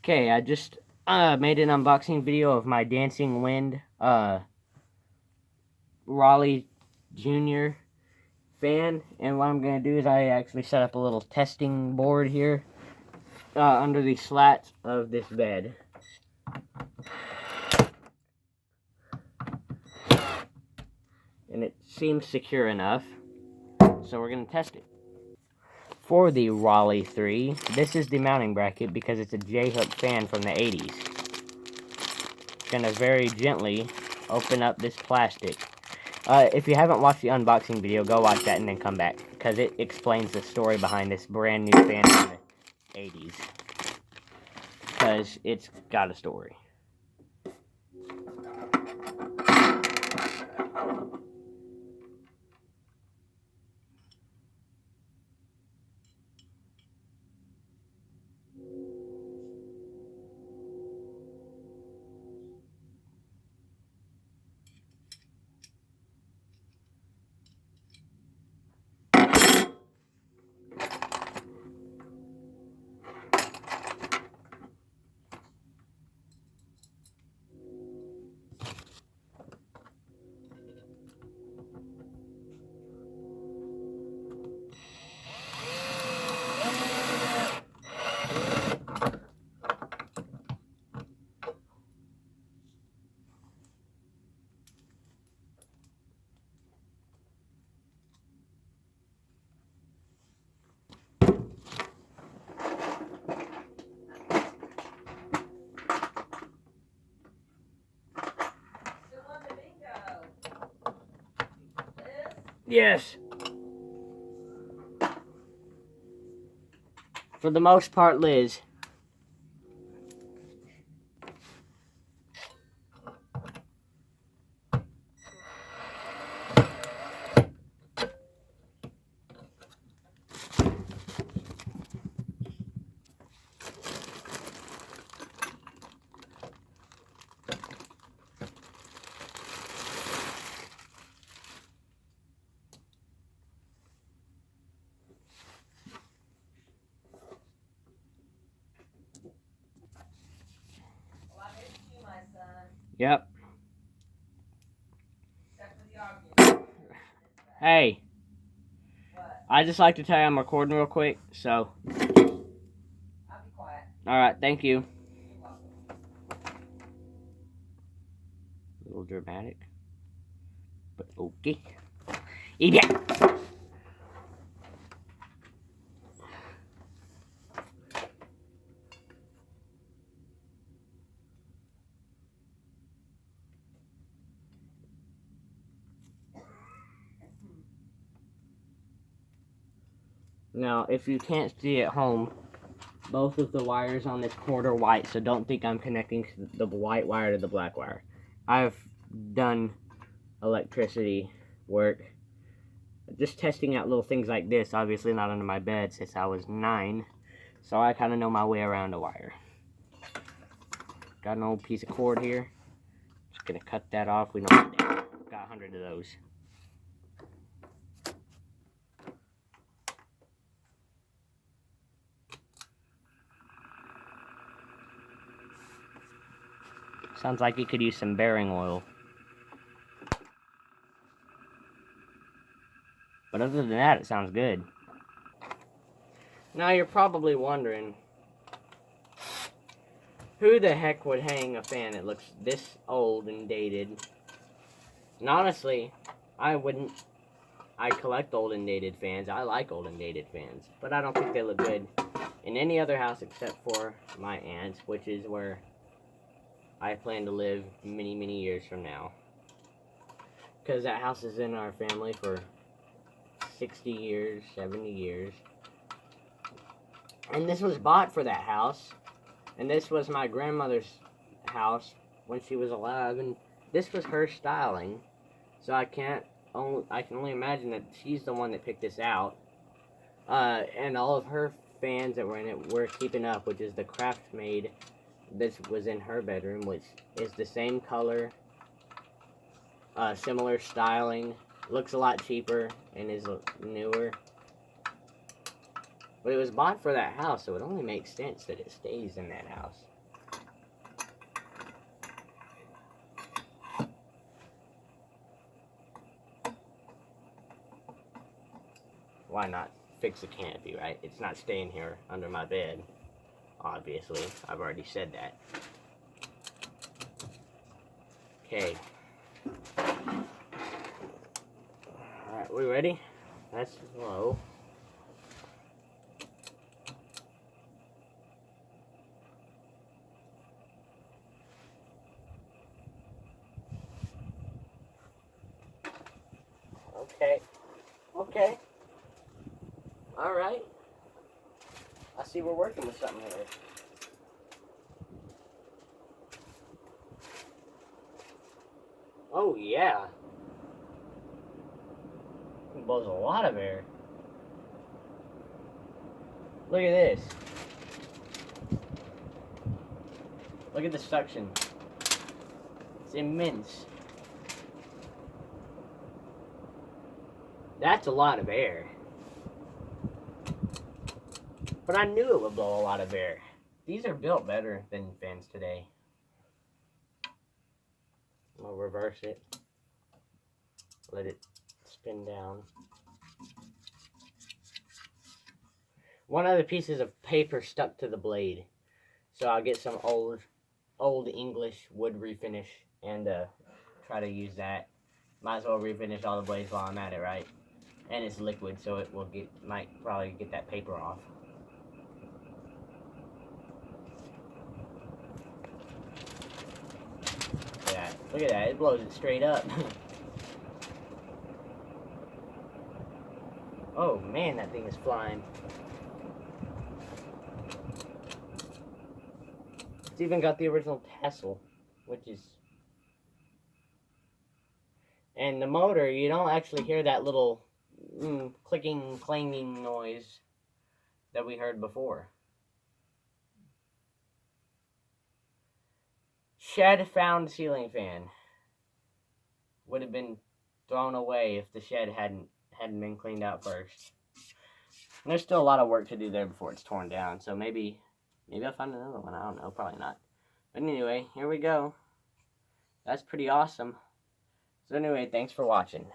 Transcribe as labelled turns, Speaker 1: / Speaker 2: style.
Speaker 1: Okay, I just made an unboxing video of my Dancing Wind Raleigh Jr. fan, and what I'm going to do is I actually set up a little testing board here under the slats of this bed. And it seems secure enough, so we're going to test it. For the Raleigh 3, this is the mounting bracket because it's a J-hook fan from the 80s. Going to very gently open up this plastic. If you haven't watched the unboxing video, go watch that and then come back, because it explains the story behind this brand new fan from the 80s. Because it's got a story. Yes. For the most part, Liz. Yep. Hey. What? I just like to tell you I'm recording real quick, so. I'll be quiet. Alright, thank you. You're welcome. A little dramatic. But okay. Yeah. Now, if you can't see at home, both of the wires on this cord are white, so don't think I'm connecting the white wire to the black wire. I've done electricity work, just testing out little things like this, obviously not under my bed since I was 9, so I kind of know my way around a wire. Got an old piece of cord here, just going to cut that off. We don't need that. Got 100 of those. Sounds like you could use some bearing oil. But other than that, it sounds good. Now you're probably wondering, who the heck would hang a fan that looks this old and dated? And honestly, I wouldn't. I collect old and dated fans. I like old and dated fans. But I don't think they look good in any other house except for my aunt's, which is where I plan to live many, many years from now. Because that house is in our family for 60 years, 70 years. And this was bought for that house. And this was my grandmother's house when she was alive. And this was her styling. So I can only imagine that she's the one that picked this out. And all of her fans that were in it were keeping up, which is the craft made. This was in her bedroom, which is the same color, similar styling, looks a lot cheaper, and is newer. But it was bought for that house, so it only makes sense that it stays in that house. why not fix the canopy, right? It's not staying here under my bed, obviously. I've already said that. Okay. Alright, we ready? That's low. Okay. Okay. Alright. I see we're working with something here. Oh, yeah. It blows a lot of air. Look at this. Look at the suction. It's immense. That's a lot of air. But I knew it would blow a lot of air. These are built better than fans today. I'll reverse it. Let it spin down. One of the pieces of paper stuck to the blade. So I'll get some old English wood refinish and try to use that. Might as well refinish all the blades while I'm at it, right? And it's liquid, so it will might probably get that paper off. Look at that. Look at that. It blows it straight up. Oh man, that thing is flying. It's even got the original tassel, which is... And the motor, you don't actually hear that little clicking, clanging noise that we heard before. Shed found ceiling fan. Would have been thrown away if the shed hadn't been cleaned out first. And there's still a lot of work to do there before it's torn down, so maybe I'll find another one. I don't know, probably not. But anyway, here we go. That's pretty awesome. So anyway, thanks for watching.